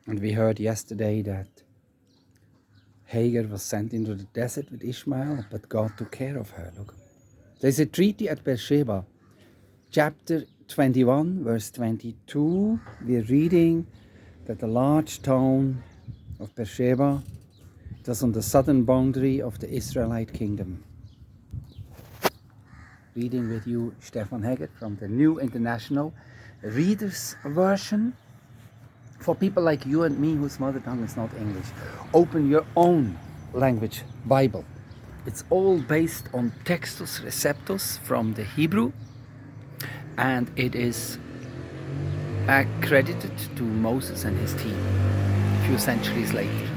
And we heard yesterday that Hagar was sent into the desert with Ishmael, but God took care of her. Look, there's a treaty at Beersheba, chapter 21, verse 22. We're reading that the large town of Beersheba, it was on the southern boundary of the Israelite kingdom. Reading with you Stefan Hager from the New International Reader's Version. For people like you and me whose mother tongue is not English, open your own language Bible. It's all based on Textus Receptus from the Hebrew, and it is accredited to Moses and his team a few centuries later.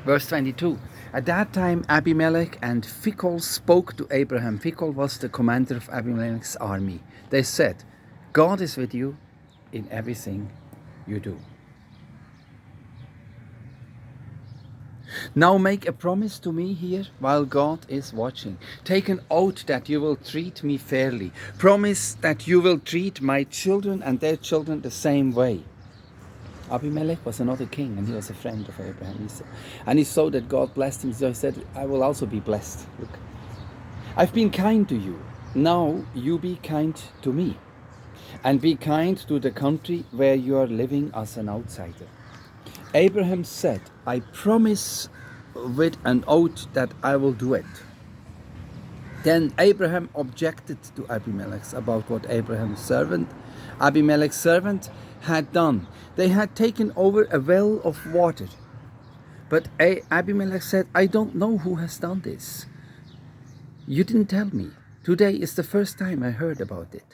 Verse 22. At that time Abimelech and Phicol spoke to Abraham. Phicol was the commander of Abimelech's army. They said, God is with you in everything you do. Now make a promise to me here while God is watching. Take an oath that you will treat me fairly. Promise that you will treat my children and their children the same way. Abimelech was another king, and he was a friend of Abraham. And he saw that God blessed him, so he said, I will also be blessed. Look, I've been kind to you. Now you be kind to me. And be kind to the country where you are living as an outsider. Abraham said, I promise with an oath that I will do it. Then Abraham objected to Abimelech about what Abimelech's servant had done. They had taken over a well of water. But Abimelech said, I don't know who has done this. You didn't tell me. Today is the first time I heard about it.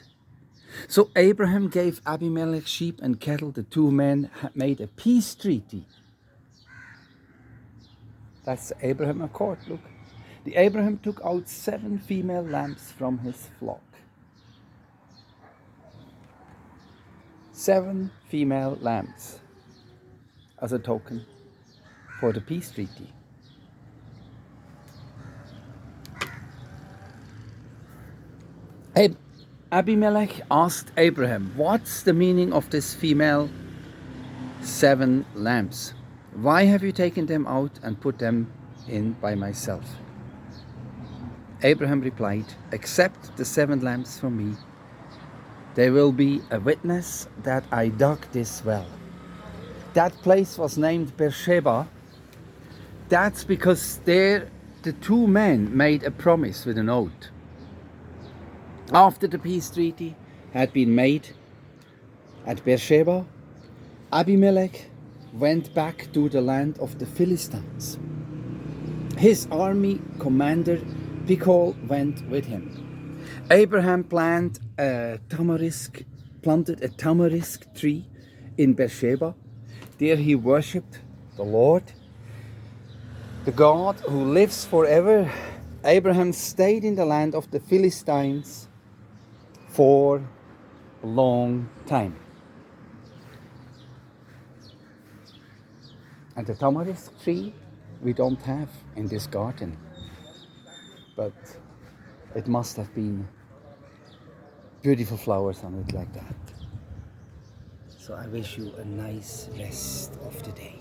So Abraham gave Abimelech sheep and cattle. The two men had made a peace treaty. That's the Abraham Accord, look. The Abraham took out 7 female lambs from his flock. 7 female lambs as a token for the peace treaty. Abimelech asked Abraham, what's the meaning of this female 7 lambs? Why have you taken them out and put them in by myself? Abraham replied, accept the 7 lambs from me. They will be a witness that I dug this well. That place was named Beersheba. That's because there the 2 men made a promise with an oath. After the peace treaty had been made at Beersheba, Abimelech went back to the land of the Philistines. His army commander Phicol went with him. Abraham planted a tamarisk tree in Beersheba. There he worshipped the Lord, the God who lives forever. Abraham stayed in the land of the Philistines for a long time. And the tamarisk tree we don't have in this garden, but it must have been beautiful flowers on it like that. So I wish you a nice rest of the day.